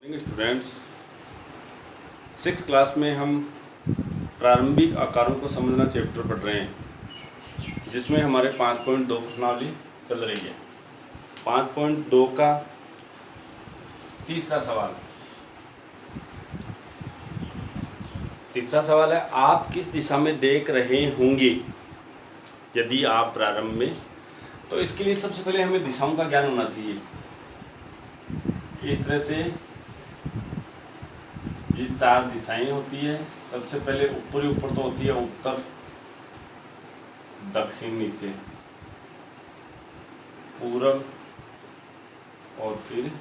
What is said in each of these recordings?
Students, 6th class में हम प्रारंभिक आकारों को समझना चैप्टर पढ़ रहे हैं, जिसमें हमारे 5.2 प्रश्नावली चल रही है। 5.2 का तीसरा सवाल है, आप किस दिशा में देख रहे होंगे यदि आप प्रारंभ में। तो इसके लिए सबसे पहले हमें दिशाओं का ज्ञान होना चाहिए। इस तरह से ये 4 दिशाएं होती है। सबसे पहले ऊपर तो होती है उत्तर, दक्षिण, नीचे, पूरब और फिर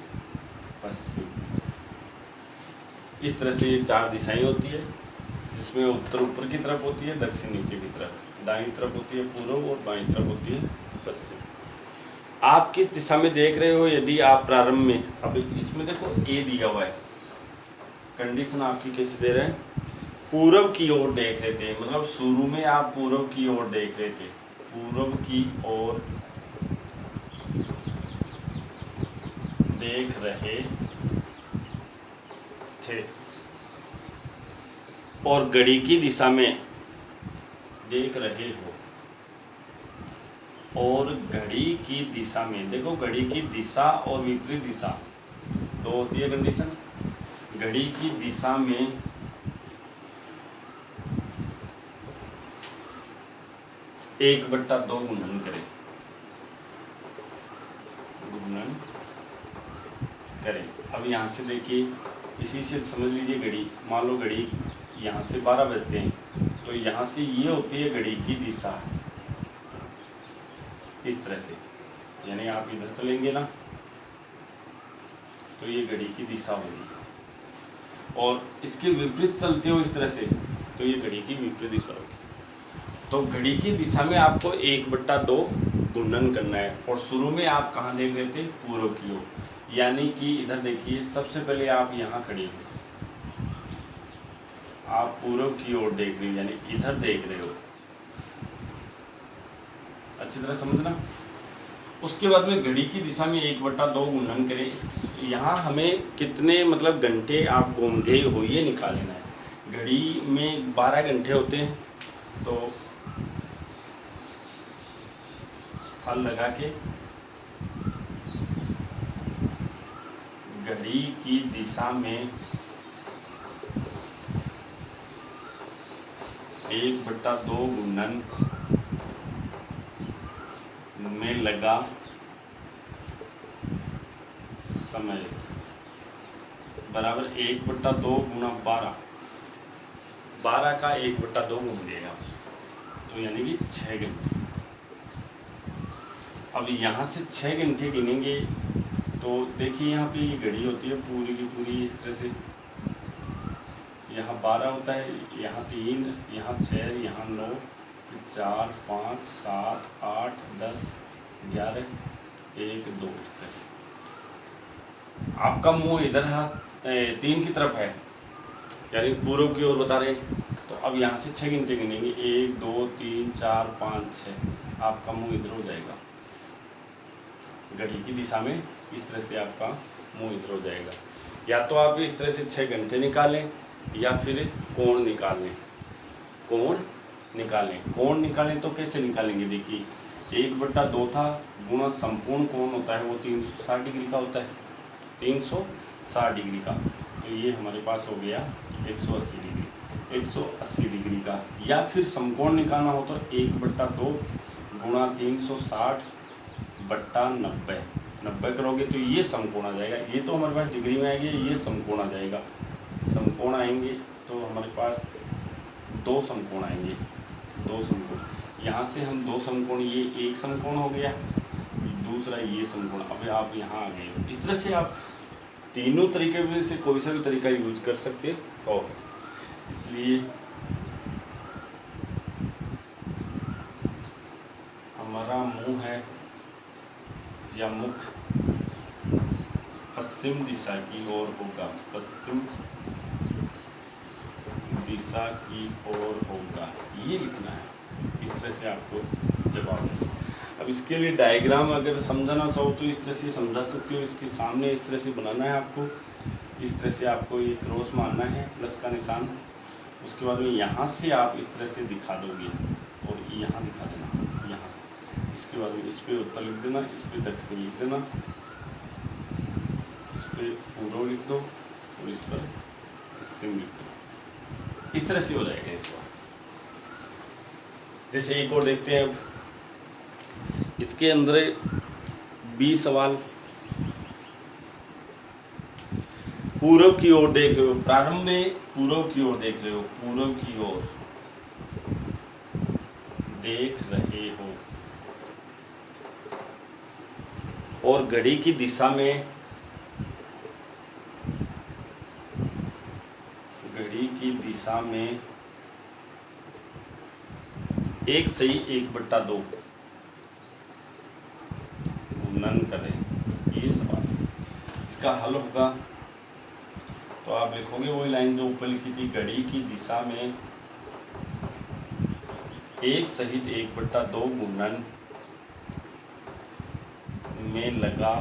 पश्चिम। इस तरह से ये 4 दिशाएं होती है, जिसमें उत्तर ऊपर की तरफ होती है, दक्षिण नीचे की तरफ, दाईं तरफ होती है पूर्व और बाईं तरफ होती है पश्चिम। आप किस दिशा में देख रहे हो यदि आप प्रारंभ में। अब इसमें देखो ए दिया हुआ है, कंडीशन आपकी कैसे दे रहे हैं, पूरब की ओर देख रहे थे, मतलब शुरू में आप पूरब की ओर देख रहे थे, पूरब की ओर देख रहे थे और घड़ी की दिशा में देख रहे हो। और घड़ी की दिशा में देखो, घड़ी की दिशा और विपरीत दिशा दो होती है कंडीशन। घड़ी की दिशा में 1/2 गुणन करें, अब यहाँ से देखिए, इसी से समझ लीजिए घड़ी, मान लो घड़ी यहाँ से 12 बजते हैं, तो यहाँ से ये होती है घड़ी की दिशा, इस तरह से। यानी आप इधर चलेंगे ना, तो ये घड़ी की दिशा होगी, और इसके विपरीत चलते हो इस तरह से, तो ये घड़ी की विपरीत दिशा होगी। तो घड़ी की दिशा में आपको 1/2 गुणन करना है। और शुरू में आप कहाँ देख रहे थे, पूर्व की ओर। यानी कि इधर देखिए, सबसे पहले आप यहाँ खड़े हो, आप पूर्व की ओर देख रहे हो, यानी इधर देख रहे हो, अच्छी तरह समझना। उसके बाद में घड़ी की दिशा में 1/2 गुणन करें। यहाँ हमें कितने मतलब घंटे आप घूम गए हो ये निकाल लेना है। घड़ी में 12 घंटे होते हैं, तो हल लगा के घड़ी की दिशा में 1/2 गुणन में लगा समय बराबर 1/2 गुणा 12, 12 का 1/2 गुण देगा, तो यानी कि 6 घंटे। अब यहाँ से 6 घंटे गिनेंगे, तो देखिए यहाँ पे ये घड़ी होती है पूरी की पूरी इस तरह से। यहाँ 12 होता है, यहाँ 3, यहाँ 6, यहाँ 9, 4, 5, 7, 8, 10, 11, 1, 2, इस तरह से। आपका मुंह इधर है, 3 की तरफ है, यानी पूर्व की ओर बता रहे। तो अब यहाँ से 6 घंटे गिनेंगे, 1, 2, 3, 4, 5, 6। आपका मुंह इधर हो जाएगा, घड़ी की दिशा में इस तरह से आपका मुंह इधर हो जाएगा। या तो आप इस तरह से 6 घंटे निकालें, या फिर कोण निकालें। कोण निकालें तो कैसे निकालेंगे, देखिए 1/2 था गुणा संपूर्ण कोण होता है, वो 360 डिग्री का होता है, 360 डिग्री का। तो ये हमारे पास हो गया 180 डिग्री, 180 डिग्री का। या फिर समकोण निकालना हो तो 1/2 गुणा 360/90, 90 करोगे तो ये समकोण आ जाएगा। ये तो हमारे पास डिग्री में आएगी, ये समकोण आ जाएगा। समकोण आएंगे तो हमारे पास 2 समकोण आएंगे, 2 समकोण। यहाँ से हम 2 समकोण, ये एक समकोण हो गया, दूसरा ये समकोण। अब आप यहाँ आ गए हो। इस तरह से आप तीनों तरीके में से कोई सा भी तरीका यूज कर सकते हो। इसलिए हमारा मुंह है या मुख पश्चिम दिशा की ओर होगा, पश्चिम दिशा की ओर होगा, ये लिखना है। इस तरह से आपको जवाब है। अब इसके लिए डायग्राम अगर समझाना चाहो तो इस तरह से समझा सकते हो। इसके सामने इस तरह से बनाना है आपको, इस तरह से आपको ये क्रॉस मारना है, प्लस का निशान। उसके बाद में यहाँ से आप इस तरह से दिखा दोगे और यहाँ दिखा देना यहाँ से। इसके बाद में इस पर उत्तर लिख देना, इस पर दक्षिण लिख देना, इस पर पूर्व लिख दो और इस पर पश्चिम लिख दो। इस तरह से हो जाएगा इस बार। जैसे एक और देखते हैं अब इसके अंदर 20 सवाल। पूर्व की ओर देख रहे हो, प्रारंभ में पूर्व की ओर देख रहे हो, पूर्व की ओर देख रहे हो और घड़ी की दिशा में, घड़ी की दिशा में 1 सही 1/2 गुणन करें। ये सवाल, इसका हल होगा तो आप लिखोगे वही लाइन जो ऊपर लिखी थी, घड़ी की दिशा में 1 सहित 1/2 गुणन में लगा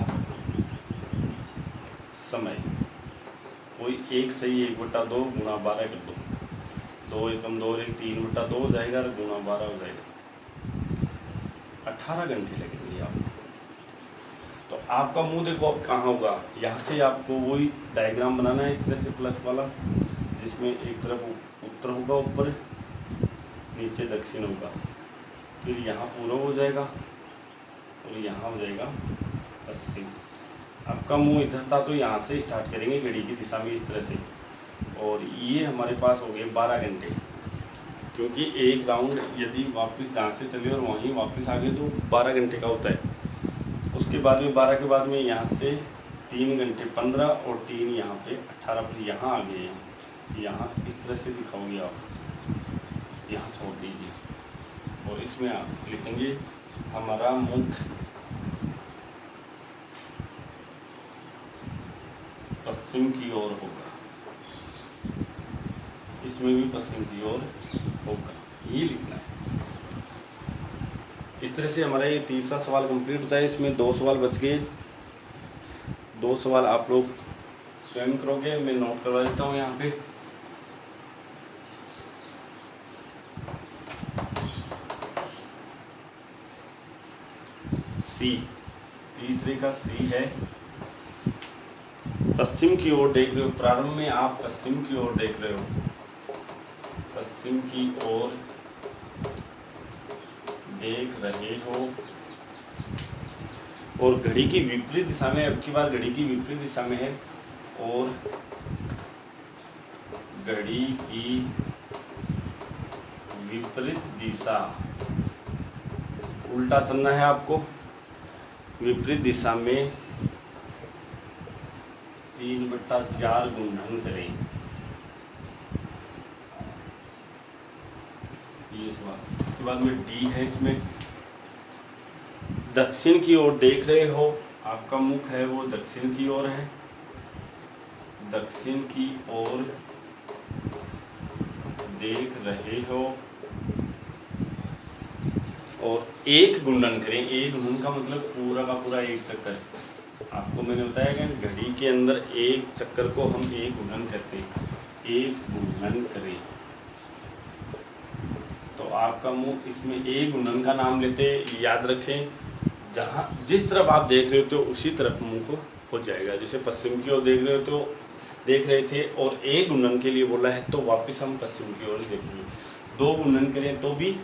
समय। वही 1 सही 1/2 गुणा 12 कर दो, 2 एकम 2 1 3/2 हो जाएगा, गुणा 12 हो जाएगा। 18 घंटे लगेंगे आपको। तो आपका मुंह देखो अब कहाँ होगा, यहाँ से आपको वही डायग्राम बनाना है इस तरह से प्लस वाला, जिसमें एक तरफ उत्तर होगा ऊपर, नीचे दक्षिण होगा, फिर यहाँ पूर्व हो जाएगा और यहाँ हो जाएगा पश्चिम। आपका मुंह इधर था तो यहाँ से स्टार्ट करेंगे घड़ी की दिशा में इस तरह से, और ये हमारे पास हो गए 12 घंटे, क्योंकि एक राउंड यदि वापस जहाँ से चले और वहीं वापस आ गए तो 12 घंटे का होता है। उसके बाद में 12 के बाद में यहाँ से 3 घंटे 15 और 3 यहाँ पे 18 पर यहाँ आ गए। यहाँ इस तरह से दिखाओगे आप, यहाँ छोड़ दीजिए और इसमें आप लिखेंगे हमारा मुख पश्चिम की ओर होगा, इसमें भी पश्चिम की ओर होगा, ये लिखना है। इस तरह से हमारा ये तीसरा सवाल कंप्लीट होता है। इसमें 2 सवाल बच गए, 2 सवाल आप लोग स्वयं करोगे, मैं नोट करवा देता हूँ यहाँ पे। सी, तीसरे का सी है, पश्चिम की ओर देख रहे हो, प्रारंभ में आप पश्चिम की ओर देख रहे हो, पश्चिम की ओर देख रहे हो और घड़ी की विपरीत दिशा में, अब की बार घड़ी की विपरीत दिशा में है और घड़ी की विपरीत दिशा, उल्टा चलना है आपको। विपरीत दिशा में 3/4 गुणन करें। ये सवाल। इसके बाद में डी है, इसमें दक्षिण की ओर देख रहे हो, आपका मुख है वो दक्षिण की ओर है, दक्षिण की ओर देख रहे हो और एक गुणन करें। एक गुणन का मतलब पूरा का पूरा एक चक्कर। आपको मैंने बताया कि घड़ी के अंदर एक चक्कर को हम एक गुणन करते हैं, एक गुणन करें। तो आपका मुंह इसमें एक गुणन का नाम लेते, याद रखें जहाँ जिस तरफ आप देख रहे हो तो उसी तरफ मुंह को हो जाएगा। जैसे पश्चिम की ओर देख रहे हो तो देख रहे थे और एक गुणन के लिए बोला है तो वापस हम पश्चिम की ओर देखेंगे। 2 गुणन करें तो भी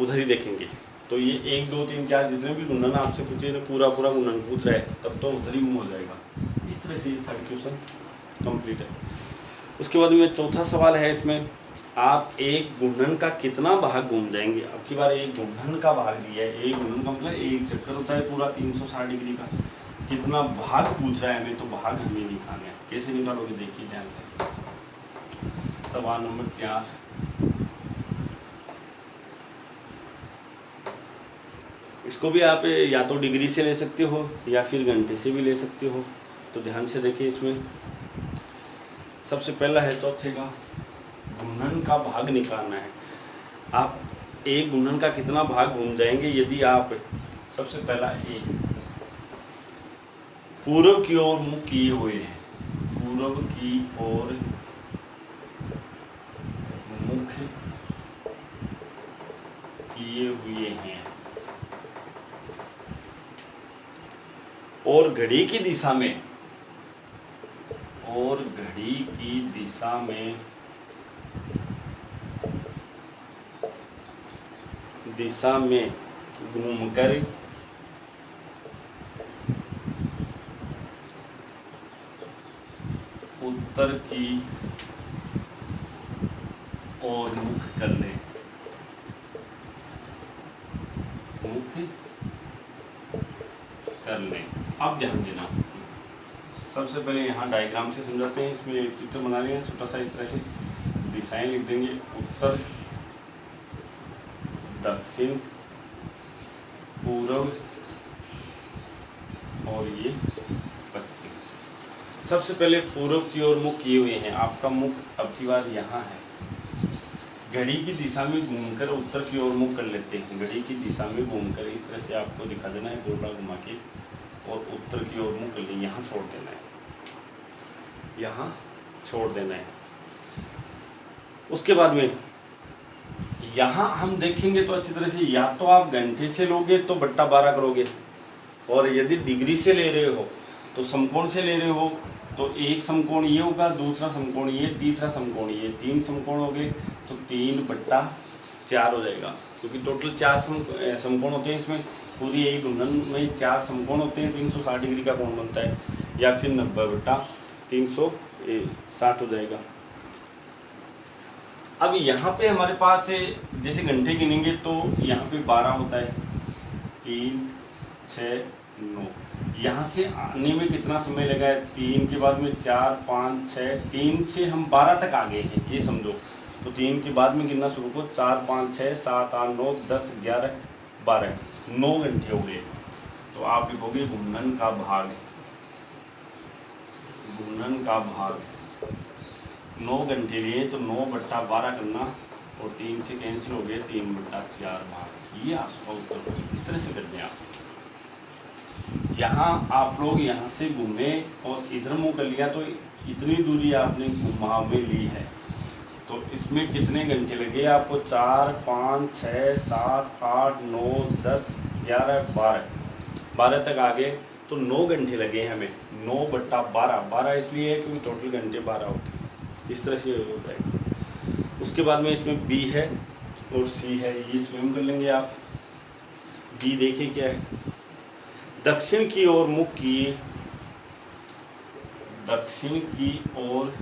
उधर ही देखेंगे। तो ये 1 2 3 4 जितने भी गुणन आपसे पूछे तो पूरा पूरा गुणन पूछ रहा है तब तो उधर ही मुँह हो जाएगा। इस तरह से थर्ड क्वेश्चन कंप्लीट है। उसके बाद में चौथा सवाल है, इसमें आप एक गुणन का कितना भाग घूम जाएंगे। अब की बार एक गुणन का भाग दिया है, एक गुणन का मतलब एक चक्कर होता है पूरा 360 डिग्री का। कितना भाग पूछ रहा है हमें, तो भाग हमें निकालना है। कैसे निकालोगे देखिए ध्यान से। सवाल नंबर 4, इसको भी आप या तो डिग्री से ले सकते हो या फिर घंटे से भी ले सकते हो। तो ध्यान से देखिए, इसमें सबसे पहला है चौथे का, गुणन का भाग निकालना है। आप एक गुणन का कितना भाग घूम जाएंगे यदि आप सबसे पहला ए पूर्व की ओर मुँह किए हुए हैं, पूर्व पूरब की ओर मुख किए हुए हैं और घड़ी की दिशा में घूमकर उत्तर की ओर मुख कर लें। अब ध्यान देना, सबसे पहले यहाँ डायग्राम से समझाते हैं। इसमें एक चित्र बना लेंगे छोटा सा, इस तरह से दिशाएं लिख देंगे, उत्तर, दक्षिण, पूर्व और ये पश्चिम। सबसे पहले पूर्व की ओर मुख किए हुए हैं। आपका मुख अब की बार यहाँ है। घड़ी की दिशा में घूमकर उत्तर की ओर मुख कर लेते हैं। घड़ी की दिशा में घूमकर इस तरह से आपको दिखा देना है, गोला घुमा के, और उत्तर की ओर मुख कर लें। यहाँ छोड़ देना है, यहाँ छोड़ देना है। उसके बाद में यहाँ हम देखेंगे तो अच्छी तरह से, या तो आप घंटे से लोगे तो बट्टा 12 करोगे, और यदि डिग्री से ले रहे हो तो समकोण से ले रहे हो तो एक समकोण ये होगा, दूसरा समकोण ये, तीसरा समकोण ये, 3 समकोण हो गए तो 3/4 हो जाएगा। क्योंकि टोटल 4 समकोण होते हैं इसमें, पूरी यही ढूंढन में 4 समकोण होते हैं, 360 डिग्री का कोण बनता है, या फिर 90/360 हो जाएगा। अब यहाँ पे हमारे पास जैसे घंटे गिनेंगे तो यहाँ पे 12 होता है, 3, 6, 9। यहाँ से आने में कितना समय लगा है? 3 के बाद में 4, 5, 6, 3 से हम 12 तक आ गए हैं, ये समझो। तो 3 के बाद में गिनना शुरू करो, 4, 5, 6, 7, 8, 9, 10, 11, 12, 9 घंटे हो गए। तो आप लिखोगे घूर्णन का भाग, 9 घंटे लिए तो 9/12 करना, और 3 से कैंसिल हो गए, 3/4 भाग। ये आपका उत्तर, इस तरह से करते हैं आप। यहाँ आप लोग यहाँ से घूमे और इधर मुँह कर लिया तो इतनी दूरी आपने घुमाव में ली है, तो इसमें कितने घंटे लगे आपको? 4, 5, 6, 7, 8, 9, 10, 11, 12 तक आ गए, तो 9 घंटे लगे हमें। 9/12, 12 इसलिए है क्योंकि टोटल घंटे 12 होते हैं। इस तरह से होता है। उसके बाद में इसमें बी है और सी है, ये स्वयं कर लेंगे आप। बी देखिए क्या है, दक्षिण की ओर मुख किए, दक्षिण की ओर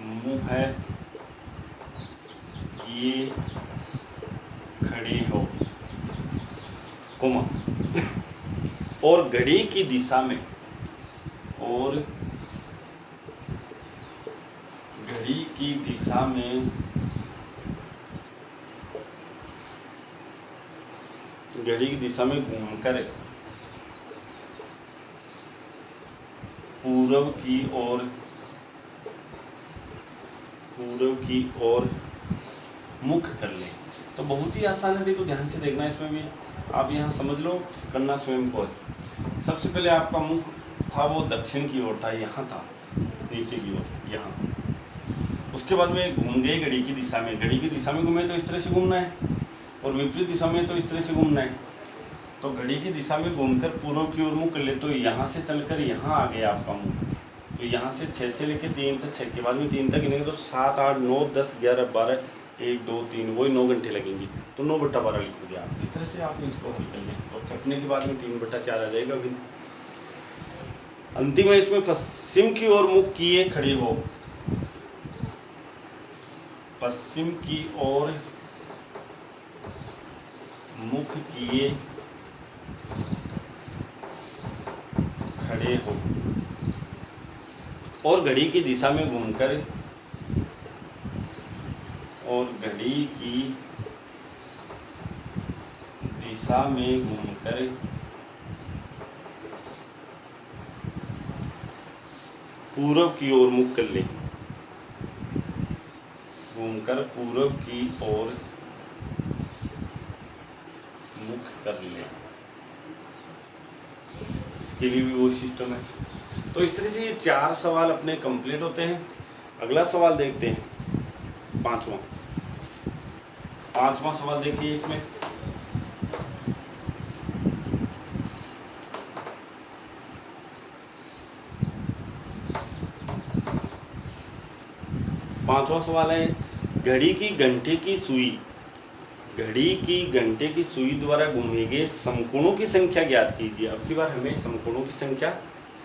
मुँह है किए खड़े हो, कोमा, और घड़ी की दिशा में, और घड़ी की दिशा में घूमकर पूर्व की ओर मुख कर लें। तो बहुत ही आसान है, देखो ध्यान से देखना, इसमें भी आप यहाँ समझ लो, करना स्वयं को। सबसे पहले आपका मुख था वो दक्षिण की ओर था, यहाँ था, नीचे की ओर, यहाँ। उसके बाद में घूम गए घड़ी की दिशा में। घड़ी की दिशा में घूमे तो इस तरह से घूमना है, और विपरीत दिशा में तो इस तरह से घूमना है। तो घड़ी की दिशा में घूमकर पूर्व की ओर मुँह कर ले, तो यहाँ से चलकर यहाँ आ गया आपका मुँह। तो यहाँ से 6 से लेकर 3 तक, 6 के बाद में 3 तक गिनेंगे तो 7, 8, 9, 10, 11, 12, 1, 2, 3, वही 9 घंटे लगेंगे। तो 9/12 लिखोगे आप। इस तरह से आप इसको हल कर लें, और कटने के बाद में 3/4 आ जाएगा। फिर अंतिम है, इसमें पश्चिम की ओर मुख किए खड़े हो, पश्चिम की ओर मुख किए खड़े हो, और घड़ी की दिशा में घूमकर, और घड़ी की दिशा में घूमकर पूर्व की ओर मुख कर ले, घूमकर पूर्व की ओर मुख कर ले। इसके लिए भी वो सिस्टम है। तो इस तरह से ये 4 सवाल अपने कंप्लीट होते हैं। अगला सवाल देखते हैं, पांचवा सवाल देखिए इसमें। पांचवा सवाल है, घड़ी की घंटे की सुई द्वारा घूमे गए समकोणों की संख्या ज्ञात कीजिए। अब की बार हमें समकोणों की संख्या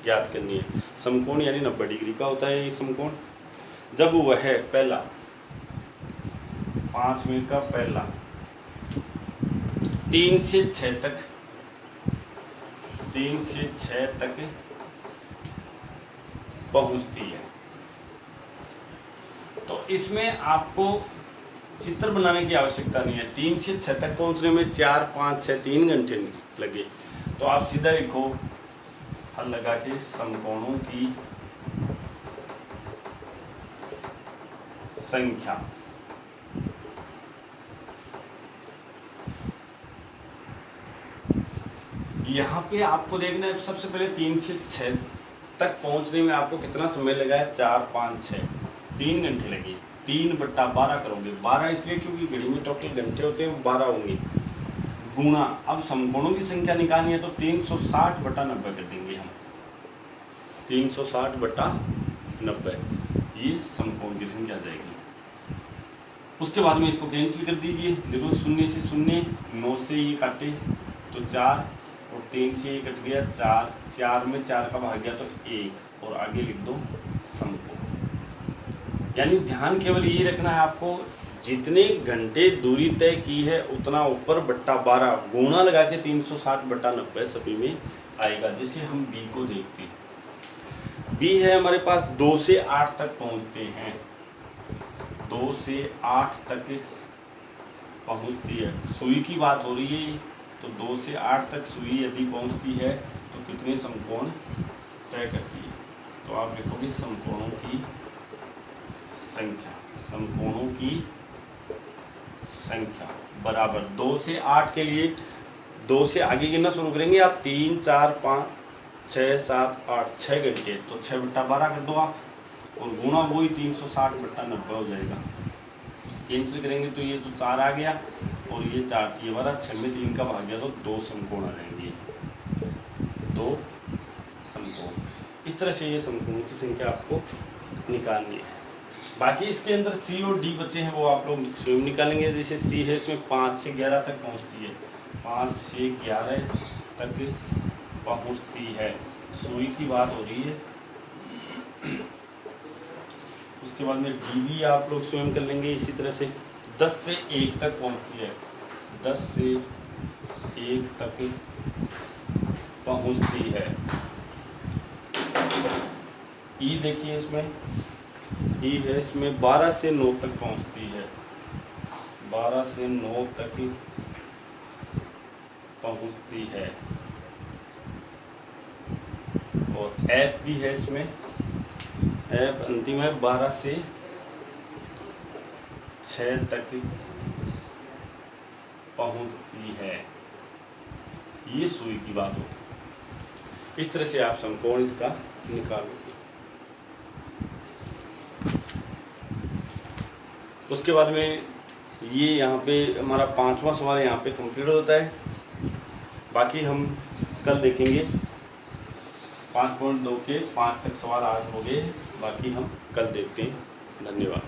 ज्ञात करनी है। समकोण यानी 90 डिग्री का होता है एक समकोण। जब वह पहला 5वें का पहला 3 से 6 तक पहुंचती है। तो इसमें आपको चित्र बनाने की आवश्यकता नहीं है। 3 से 6 तक पहुंचने में 4, 5, 6 3 घंटे लगे। तो आप सीधा लिखो हल लगा के समकोणों की संख्या। यहाँ पे आपको देखना है, सबसे पहले 3 से 6 तक पहुंचने में आपको कितना समय लगा है, 4, 5, 6 3 घंटे लगे। 3/12 करोगे, 12 इसलिए क्योंकि घड़ी में टोटल घंटे होते हैं 12 होंगे, गुणा। अब समकोणों की संख्या निकालनी है तो 360/90 कर देंगे हम। 360/90 ये समकोण की संख्या आ जाएगी। उसके बाद में इसको कैंसिल कर दीजिए। देखो 0 से 0, 9 से ये काटे तो 4 और 3 से ये कट गया 4, 4 में 4 का भाग गया तो 1 और आगे लिख दो समकोण। यानी ध्यान केवल ये रखना है आपको, जितने घंटे दूरी तय की है उतना ऊपर बट्टा 12 गुणा लगा के 360/90 सभी में आएगा। जैसे हम बी को देखते हैं, बी है हमारे पास 2 से 8 तक पहुंचते हैं, 2 से 8 तक पहुंचती है। सुई की बात हो रही है तो 2 से 8 तक सुई यदि पहुंचती है तो कितने समकोण तय करती है। तो आप लिखोगे समकोणों की संख्या बराबर 2 से 8 के लिए 2 से आगे गिनना शुरू करेंगे आप। 3, 4, 5, 6, 7, 8 6 घंटे तो 6/12 कर दो आप और गुणा वही 360/90 हो जाएगा। कैंसिल करेंगे तो ये तो 4 आ गया और ये 4 थी हमारा, 6 में 3 का भाग गया तो 2 समकोण आ जाएंगे, 2 समकोण। इस तरह से ये समकोणों की संख्या आपको निकालनी है। बाकी इसके अंदर सी और डी बचे हैं वो आप लोग स्वयं निकालेंगे। जैसे सी है इसमें 5 से 11 तक पहुंचती है, 5 से 11 तक पहुंचती है, सुई की बात हो रही है। उसके बाद में डी भी आप लोग स्वयं कर लेंगे इसी तरह से। 10 से 1 तक पहुंचती है, 10 से 1 तक पहुंचती है। ई देखिए इसमें ई है, इसमें 12 से 9 तक पहुंचती है, 12 से 9 तक पहुंचती है। और एफ भी है इसमें, एफ अंतिम है, 12 से 6 तक पहुंचती है। ये सुई की बात हो। इस तरह से आप समकोण इसका निकालोगे। उसके बाद में ये यहाँ पे हमारा 5वां सवाल यहाँ पे कंप्लीट होता है। बाकी हम कल देखेंगे। 5.2 के 5 तक सवाल आज हो गए, बाकी हम कल देखते हैं। धन्यवाद।